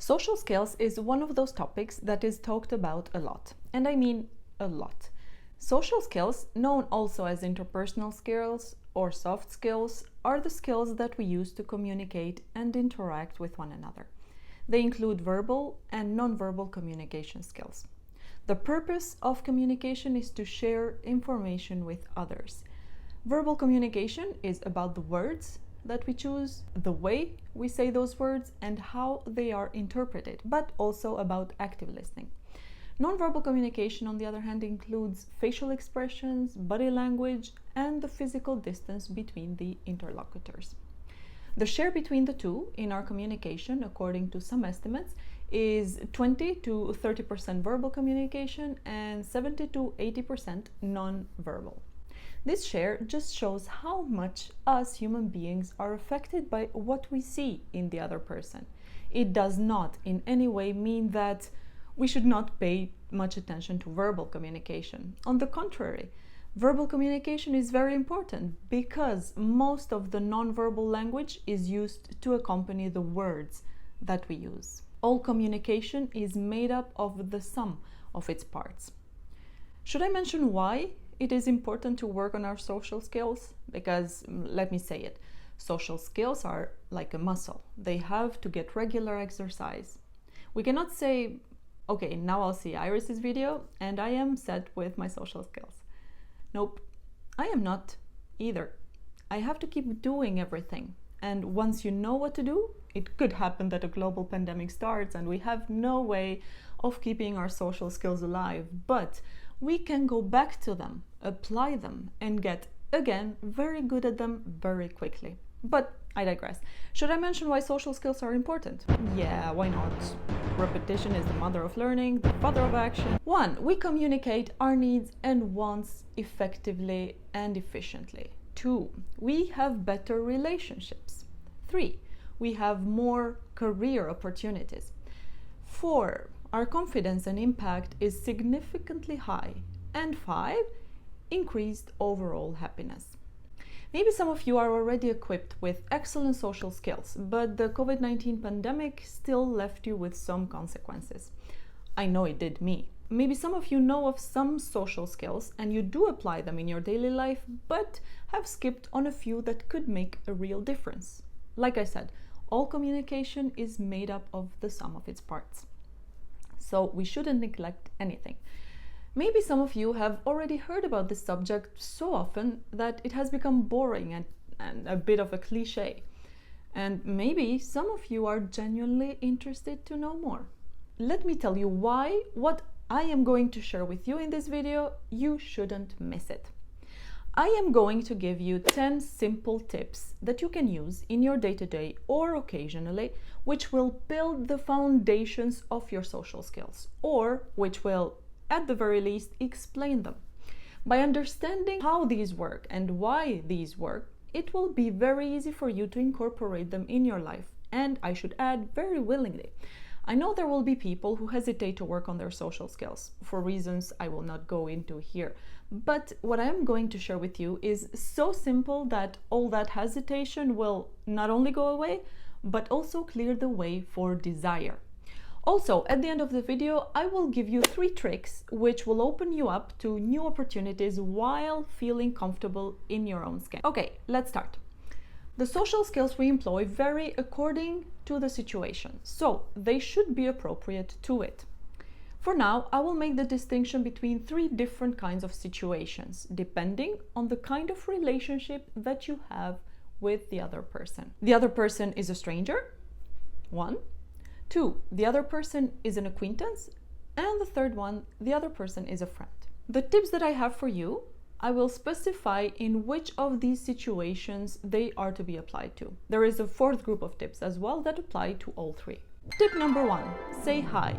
Social skills is one of those topics that is talked about a lot, and I mean a lot. Social skills, known also as interpersonal skills or soft skills, are the skills that we use to communicate and interact with one another. They include verbal and non-verbal communication skills. The purpose of communication is to share information with others. Verbal communication is about the words that we choose, the way we say those words, and how they are interpreted, but also about active listening. Nonverbal communication, on the other hand, includes facial expressions, body language, and the physical distance between the interlocutors. The share between the two in our communication, according to some estimates, is 20 to 30% verbal communication and 70 to 80% non-verbal. This share just shows how much us human beings are affected by what we see in the other person. It does not in any way mean that we should not pay much attention to verbal communication. On the contrary, verbal communication is very important because most of the non-verbal language is used to accompany the words that we use. All communication is made up of the sum of its parts. Should I mention why it is important to work on our social skills? Because, let me say it, social skills are like a muscle. They have to get regular exercise. We cannot say, okay, now I'll see Iris's video and I am set with my social skills. Nope, I am not either. I have to keep doing everything. And once you know what to do, it could happen that a global pandemic starts and we have no way of keeping our social skills alive. But we can go back to them, apply them, and get, again, very good at them very quickly. But I digress. Should I mention why social skills are important? Yeah, why not? Repetition is the mother of learning, the father of action. 1. We communicate our needs and wants effectively and efficiently. 2. We have better relationships. 3. We have more career opportunities. 4. Our confidence and impact is significantly high. And 5. Increased overall happiness. Maybe some of you are already equipped with excellent social skills, but the COVID-19 pandemic still left you with some consequences. I know it did me. Maybe some of you know of some social skills and you do apply them in your daily life, but have skipped on a few that could make a real difference. Like I said, all communication is made up of the sum of its parts. So we shouldn't neglect anything. Maybe some of you have already heard about this subject so often that it has become boring and a bit of a cliche. And maybe some of you are genuinely interested to know more. Let me tell you why what I am going to share with you in this video, you shouldn't miss it. I am going to give you 10 simple tips that you can use in your day-to-day or occasionally, which will build the foundations of your social skills, or which will, at the very least, explain them. By understanding how these work and why these work, it will be very easy for you to incorporate them in your life, and I should add, very willingly. I know there will be people who hesitate to work on their social skills, for reasons I will not go into here. But what I am going to share with you is so simple that all that hesitation will not only go away, but also clear the way for desire. Also, at the end of the video, I will give you 3 tricks which will open you up to new opportunities while feeling comfortable in your own skin. Okay, let's start. The social skills we employ vary according to the situation, so they should be appropriate to it. For now, I will make the distinction between 3 different kinds of situations, depending on the kind of relationship that you have with the other person. The other person is a stranger, 1. 2, the other person is an acquaintance, and the third one, the other person is a friend. The tips that I have for you, I will specify in which of these situations they are to be applied to. There is a 4th group of tips as well that apply to all 3. Tip number 1, say hi.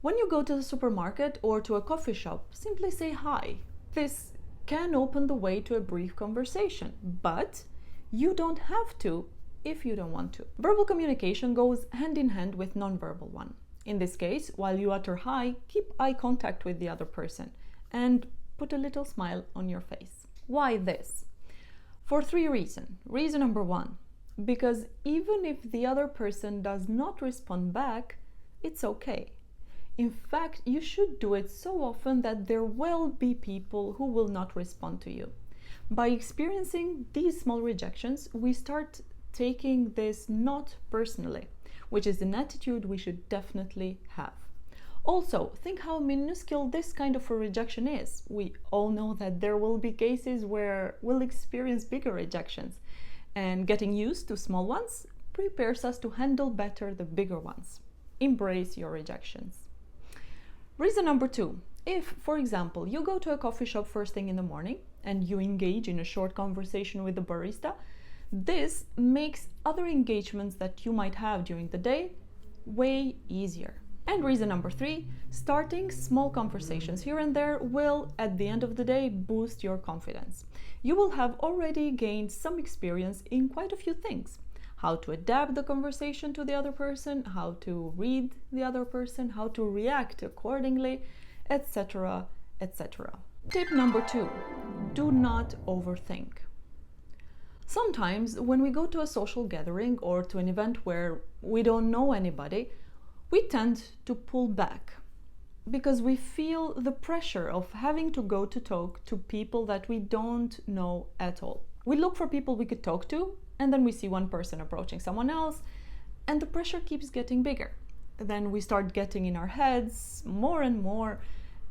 When you go to the supermarket or to a coffee shop, simply say hi. This can open the way to a brief conversation, but you don't have to if you don't want to. Verbal communication goes hand in hand with non-verbal one. In this case, while you utter hi, keep eye contact with the other person and put a little smile on your face. Why this? For 3 reasons. Reason number 1, because even if the other person does not respond back, it's okay. In fact, you should do it so often that there will be people who will not respond to you. By experiencing these small rejections, we start taking this not personally, which is an attitude we should definitely have. Also, think how minuscule this kind of a rejection is. We all know that there will be cases where we'll experience bigger rejections, and getting used to small ones prepares us to handle better the bigger ones. Embrace your rejections. Reason number 2. If, for example, you go to a coffee shop first thing in the morning and you engage in a short conversation with the barista, this makes other engagements that you might have during the day way easier. And reason number 3, starting small conversations here and there will, at the end of the day, boost your confidence. You will have already gained some experience in quite a few things. How to adapt the conversation to the other person, how to read the other person, how to react accordingly, etc., etc. Tip number 2, do not overthink. Sometimes when we go to a social gathering or to an event where we don't know anybody, we tend to pull back because we feel the pressure of having to go to talk to people that we don't know at all. We look for people we could talk to, and then we see one person approaching someone else, and the pressure keeps getting bigger. Then we start getting in our heads more and more,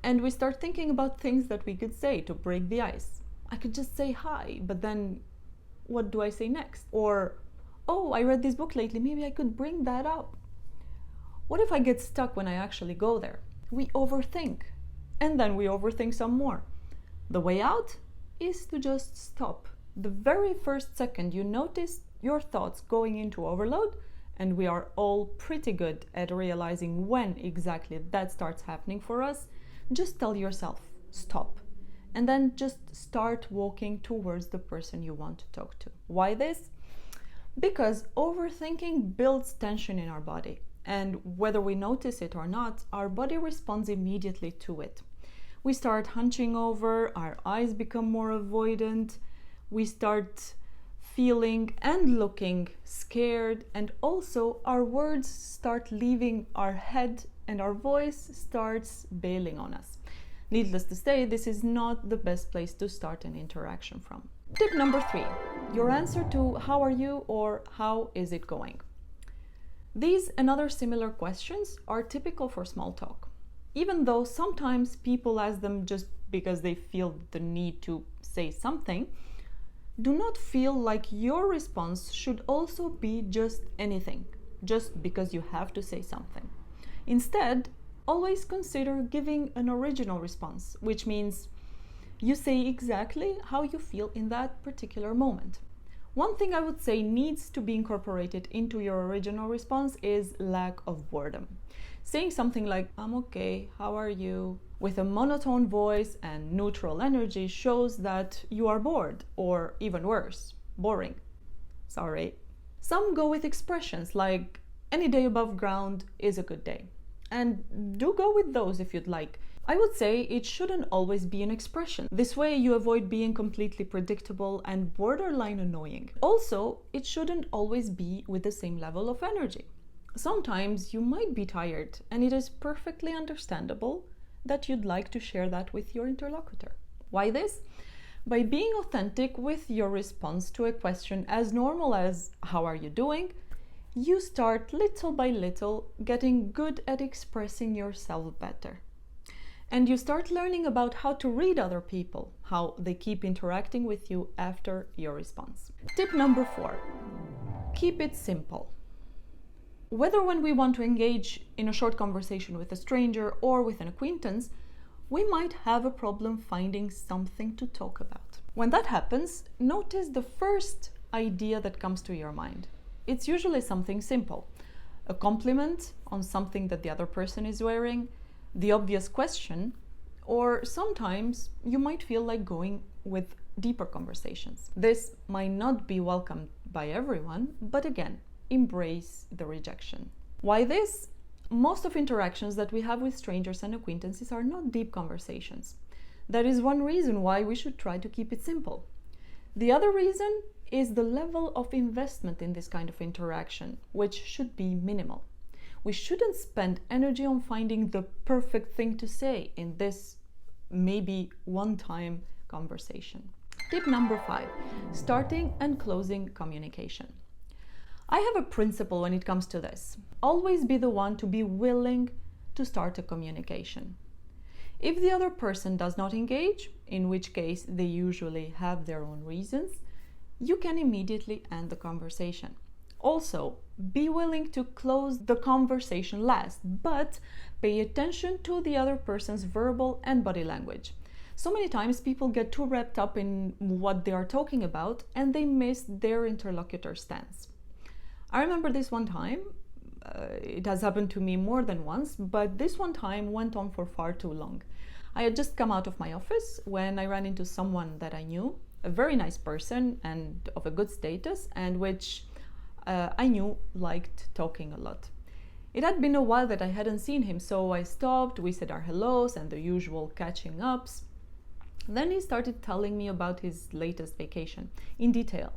and we start thinking about things that we could say to break the ice. I could just say hi, but then what do I say next? Or, oh, I read this book lately, maybe I could bring that up. What if I get stuck when I actually go there? We overthink, and then we overthink some more. The way out is to just stop. The very first second you notice your thoughts going into overload, and we are all pretty good at realizing when exactly that starts happening for us, just tell yourself, stop. And then just start walking towards the person you want to talk to. Why this? Because overthinking builds tension in our body. And whether we notice it or not, our body responds immediately to it. We start hunching over, our eyes become more avoidant, we start feeling and looking scared, and also our words start leaving our head and our voice starts bailing on us. Needless to say, this is not the best place to start an interaction from. Tip number 3, your answer to how are you or how is it going? These and other similar questions are typical for small talk, even though sometimes people ask them just because they feel the need to say something. Do not feel like your response should also be just anything, just because you have to say something. Instead, always consider giving an original response, which means you say exactly how you feel in that particular moment. One thing I would say needs to be incorporated into your original response is lack of boredom. Saying something like, I'm okay, how are you? With a monotone voice and neutral energy shows that you are bored, or even worse, boring. Sorry. Some go with expressions like, any day above ground is a good day. And do go with those if you'd like. I would say it shouldn't always be an expression. This way you avoid being completely predictable and borderline annoying. Also, it shouldn't always be with the same level of energy. Sometimes you might be tired, and it is perfectly understandable that you'd like to share that with your interlocutor. Why this? By being authentic with your response to a question as normal as, how are you doing? You start little by little getting good at expressing yourself better. And you start learning about how to read other people, how they keep interacting with you after your response. Tip number 4, keep it simple. Whether when we want to engage in a short conversation with a stranger or with an acquaintance, we might have a problem finding something to talk about. When that happens, notice the first idea that comes to your mind. It's usually something simple, a compliment on something that the other person is wearing, the obvious question, or sometimes you might feel like going with deeper conversations. This might not be welcomed by everyone, but again, embrace the rejection. Why this? Most of interactions that we have with strangers and acquaintances are not deep conversations. That is one reason why we should try to keep it simple. The other reason is the level of investment in this kind of interaction, which should be minimal. We shouldn't spend energy on finding the perfect thing to say in this maybe one-time conversation. Tip number 5, starting and closing communication. I have a principle when it comes to this. Always be the one to be willing to start a communication. If the other person does not engage, in which case they usually have their own reasons, you can immediately end the conversation. Also, be willing to close the conversation last, but pay attention to the other person's verbal and body language. So many times people get too wrapped up in what they are talking about and they miss their interlocutor's stance. I remember this one time, it has happened to me more than once, but this one time went on for far too long. I had just come out of my office when I ran into someone that I knew, a very nice person and of a good status, and which I knew liked talking a lot. It had been a while that I hadn't seen him, so I stopped, we said our hellos and the usual catching ups. Then he started telling me about his latest vacation in detail.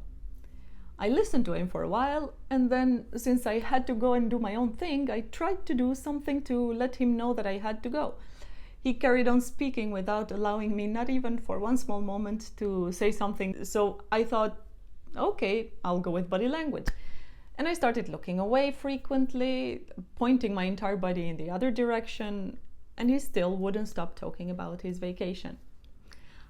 I listened to him for a while, and then, since I had to go and do my own thing, I tried to do something to let him know that I had to go. He carried on speaking without allowing me, not even for one small moment, to say something. So I thought, okay, I'll go with body language. And I started looking away frequently, pointing my entire body in the other direction, and he still wouldn't stop talking about his vacation.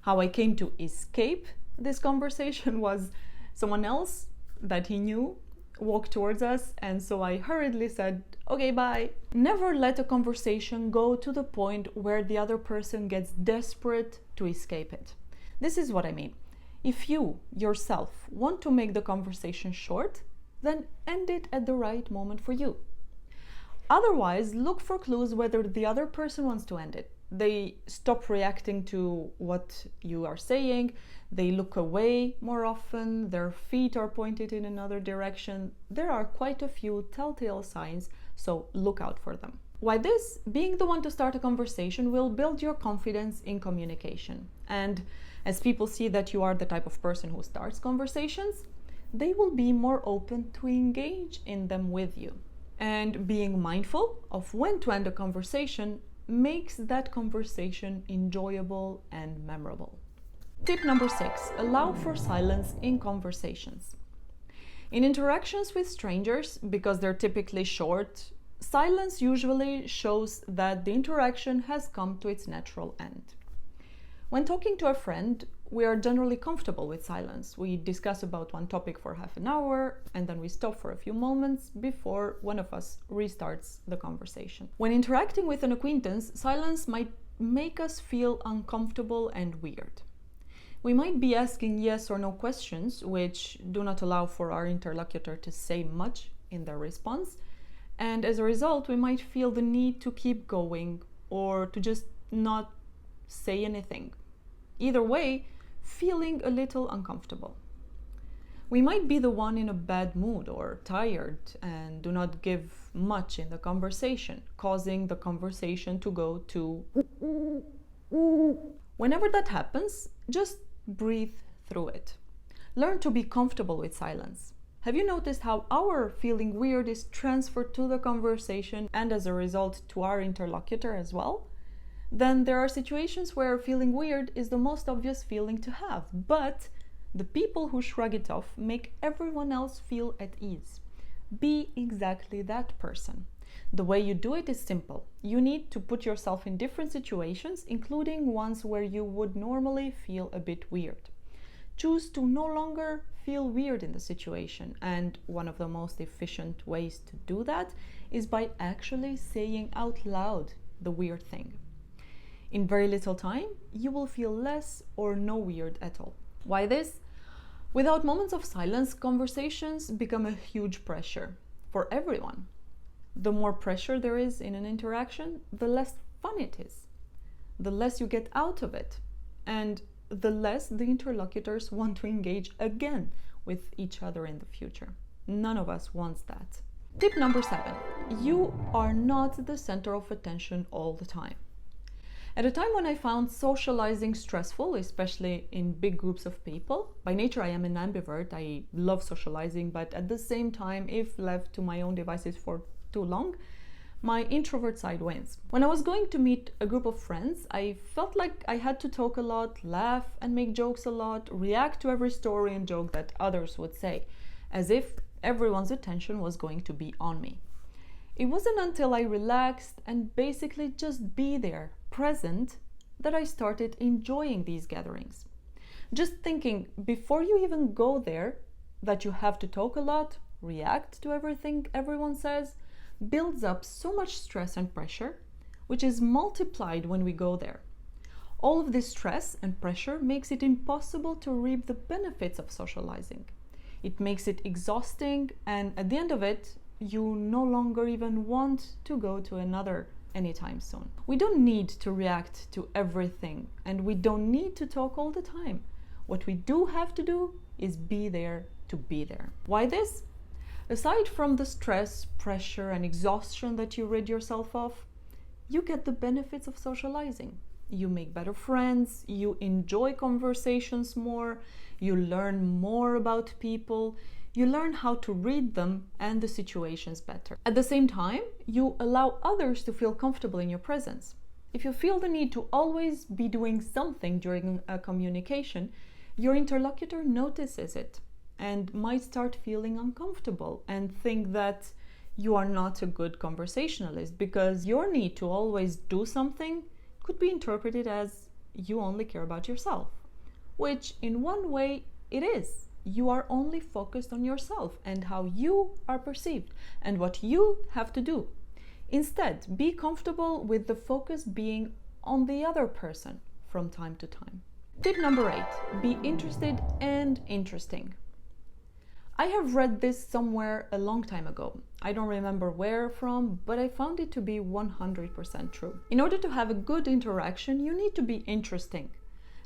How I came to escape this conversation was someone else that he knew walked towards us, and so I hurriedly said, okay, bye. Never let a conversation go to the point where the other person gets desperate to escape it. This is what I mean. If you, yourself, want to make the conversation short, then end it at the right moment for you. Otherwise, look for clues whether the other person wants to end it. They stop reacting to what you are saying, they look away more often, their feet are pointed in another direction. There are quite a few telltale signs, so look out for them. Why this? Being the one to start a conversation will build your confidence in communication. And as people see that you are the type of person who starts conversations, they will be more open to engage in them with you. And being mindful of when to end a conversation makes that conversation enjoyable and memorable. Tip number 6, allow for silence in conversations. In interactions with strangers, because they're typically short, silence usually shows that the interaction has come to its natural end. When talking to a friend, we are generally comfortable with silence. We discuss about one topic for half an hour and then we stop for a few moments before one of us restarts the conversation. When interacting with an acquaintance, silence might make us feel uncomfortable and weird. We might be asking yes or no questions, which do not allow for our interlocutor to say much in their response, and as a result, we might feel the need to keep going or to just not say anything. Either way, feeling a little uncomfortable. We might be the one in a bad mood or tired and do not give much in the conversation, causing the conversation to go to... Whenever that happens, just breathe through it. Learn to be comfortable with silence. Have you noticed how our feeling weird is transferred to the conversation and as a result to our interlocutor as well? Then there are situations where feeling weird is the most obvious feeling to have, but the people who shrug it off make everyone else feel at ease. Be exactly that person. The way you do it is simple. You need to put yourself in different situations, including ones where you would normally feel a bit weird. Choose to no longer feel weird in the situation, and one of the most efficient ways to do that is by actually saying out loud the weird thing. In very little time, you will feel less or no weird at all. Why this? Without moments of silence, conversations become a huge pressure for everyone. The more pressure there is in an interaction, the less fun it is. The less you get out of it, and the less the interlocutors want to engage again with each other in the future. None of us wants that. Tip number 7. You are not the center of attention all the time. At a time when I found socializing stressful, especially in big groups of people. By nature, I am an ambivert. I love socializing, but at the same time, if left to my own devices for too long, my introvert side wins. When I was going to meet a group of friends, I felt like I had to talk a lot, laugh and make jokes a lot, react to every story and joke that others would say, as if everyone's attention was going to be on me. It wasn't until I relaxed and basically just be there, present, that I started enjoying these gatherings. Just thinking before you even go there that you have to talk a lot, react to everything everyone says, builds up so much stress and pressure, which is multiplied when we go there. All of this stress and pressure makes it impossible to reap the benefits of socializing. It makes it exhausting, and at the end of it, you no longer even want to go to another anytime soon. We don't need to react to everything, and we don't need to talk all the time. What we do have to do is be there to be there. Why this? Aside from the stress, pressure, and exhaustion that you rid yourself of, you get the benefits of socializing. You make better friends, you enjoy conversations more, you learn more about people, you learn how to read them and the situations better. At the same time, you allow others to feel comfortable in your presence. If you feel the need to always be doing something during a communication, your interlocutor notices it and might start feeling uncomfortable and think that you are not a good conversationalist because your need to always do something could be interpreted as you only care about yourself, which in one way it is. You are only focused on yourself and how you are perceived and what you have to do. Instead, be comfortable with the focus being on the other person from time to time. Tip number 8, be interested and interesting. I have read this somewhere a long time ago. I don't remember where from, but I found it to be 100% true. In order to have a good interaction, you need to be interesting.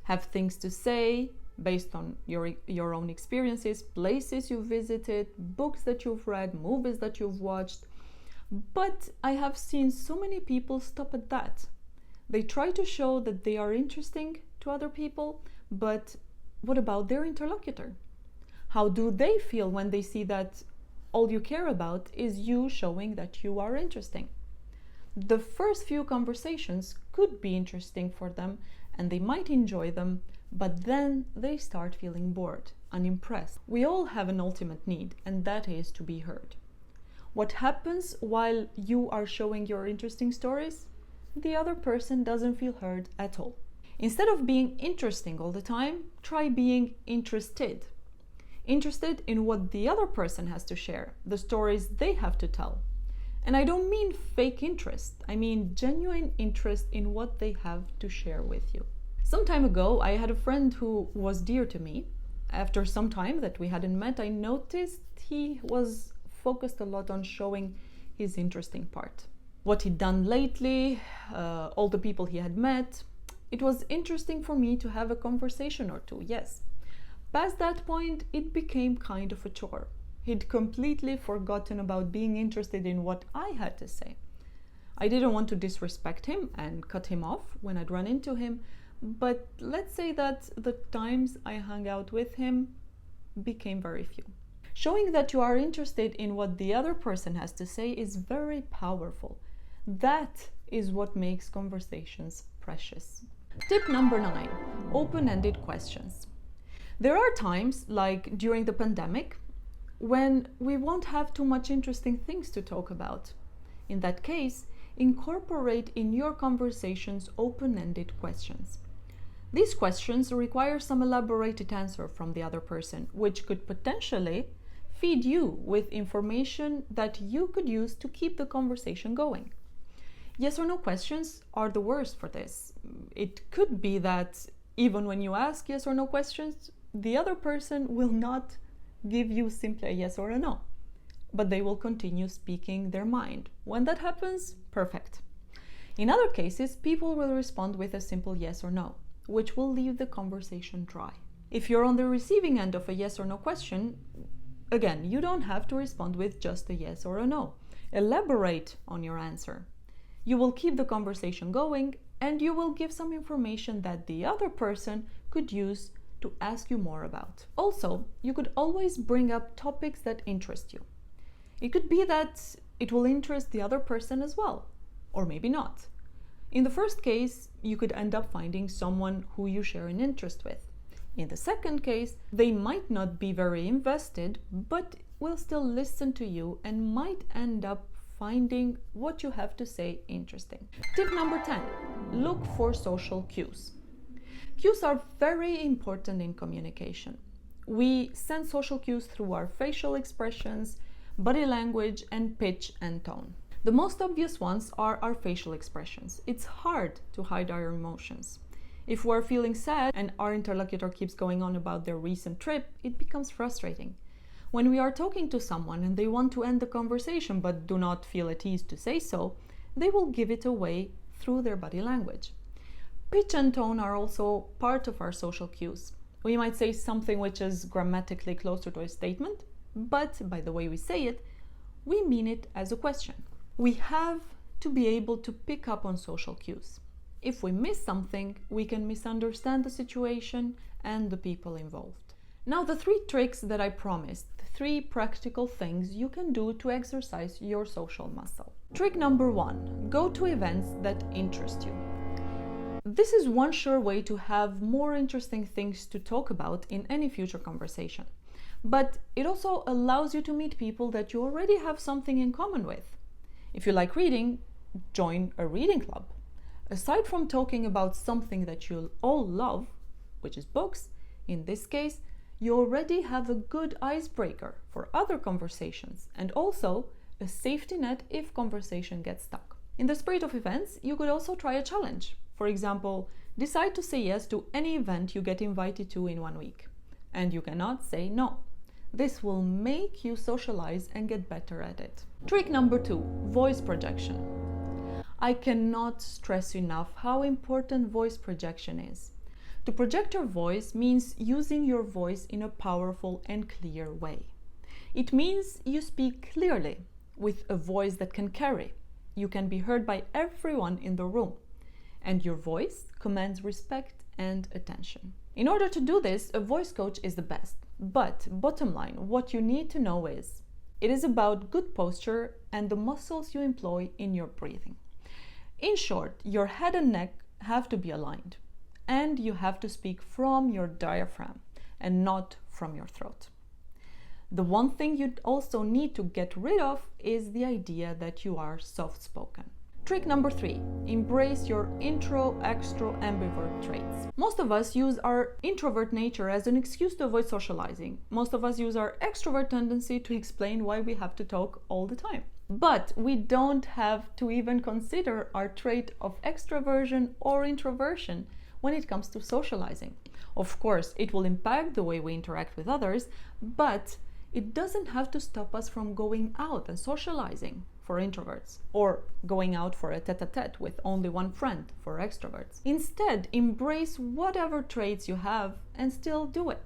Have things to say based on your own experiences, places you've visited, books that you've read, movies that you've watched. But I have seen so many people stop at that. They try to show that they are interesting to other people, but what about their interlocutor? How do they feel when they see that all you care about is you showing that you are interesting? The first few conversations could be interesting for them and they might enjoy them, but then they start feeling bored, unimpressed. We all have an ultimate need, and that is to be heard. What happens while you are showing your interesting stories? The other person doesn't feel heard at all. Instead of being interesting all the time, try being interested. Interested in what the other person has to share, the stories they have to tell. And I don't mean fake interest, I mean genuine interest in what they have to share with you. Some time ago, I had a friend who was dear to me. After some time that we hadn't met, I noticed he was focused a lot on showing his interesting part. What he'd done lately, all the people he had met. It was interesting for me to have a conversation or two, yes. Past that point, it became kind of a chore. He'd completely forgotten about being interested in what I had to say. I didn't want to disrespect him and cut him off when I'd run into him, but let's say that the times I hung out with him became very few. Showing that you are interested in what the other person has to say is very powerful. That is what makes conversations precious. Tip number 9, open-ended questions. There are times, like during the pandemic, when we won't have too much interesting things to talk about. In that case, incorporate in your conversations open-ended questions. These questions require some elaborated answer from the other person, which could potentially feed you with information that you could use to keep the conversation going. Yes or no questions are the worst for this. It could be that even when you ask yes or no questions, the other person will not give you simply a yes or a no, but they will continue speaking their mind. When that happens, perfect. In other cases, people will respond with a simple yes or no, which will leave the conversation dry. If you're on the receiving end of a yes or no question, again, you don't have to respond with just a yes or a no. Elaborate on your answer. You will keep the conversation going and you will give some information that the other person could use to ask you more about. Also, you could always bring up topics that interest you. It could be that it will interest the other person as well, or maybe not. In the first case, you could end up finding someone who you share an interest with. In the second case, they might not be very invested, but will still listen to you and might end up finding what you have to say interesting. Tip number 10, look for social cues. Cues are very important in communication. We send social cues through our facial expressions, body language, and pitch and tone. The most obvious ones are our facial expressions. It's hard to hide our emotions. If we're feeling sad and our interlocutor keeps going on about their recent trip, it becomes frustrating. When we are talking to someone and they want to end the conversation but do not feel at ease to say so, they will give it away through their body language. Pitch and tone are also part of our social cues. We might say something which is grammatically closer to a statement, but by the way we say it, we mean it as a question. We have to be able to pick up on social cues. If we miss something, we can misunderstand the situation and the people involved. Now, the 3 tricks that I promised, 3 practical things you can do to exercise your social muscle. Trick number 1, go to events that interest you. This is one sure way to have more interesting things to talk about in any future conversation. But it also allows you to meet people that you already have something in common with. If you like reading, join a reading club. Aside from talking about something that you all love, which is books, in this case, you already have a good icebreaker for other conversations and also a safety net if conversation gets stuck. In the spirit of events, you could also try a challenge. For example, decide to say yes to any event you get invited to in 1 week. And you cannot say no. This will make you socialize and get better at it. Trick number 2, voice projection. I cannot stress enough how important voice projection is. To project your voice means using your voice in a powerful and clear way. It means you speak clearly with a voice that can carry. You can be heard by everyone in the room, and your voice commands respect and attention. In order to do this, a voice coach is the best. But bottom line, what you need to know is, it is about good posture and the muscles you employ in your breathing. In short, your head and neck have to be aligned, and you have to speak from your diaphragm and not from your throat. The one thing you also need to get rid of is the idea that you are soft-spoken. Trick number 3, embrace your intro-extro ambivert traits. Most of us use our introvert nature as an excuse to avoid socializing. Most of us use our extrovert tendency to explain why we have to talk all the time. But we don't have to even consider our trait of extroversion or introversion when it comes to socializing. Of course, it will impact the way we interact with others, but it doesn't have to stop us from going out and socializing for introverts, or going out for a tete-a-tete with only one friend for extroverts. Instead, embrace whatever traits you have and still do it.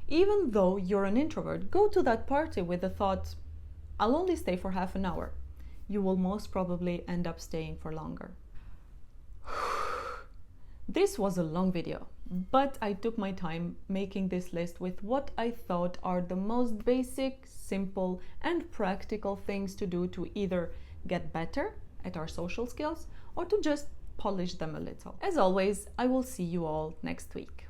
Even though you're an introvert, go to that party with the thought, I'll only stay for half an hour. You will most probably end up staying for longer. This was a long video, but I took my time making this list with what I thought are the most basic, simple, and practical things to do to either get better at our social skills or to just polish them a little. As always, I will see you all next week.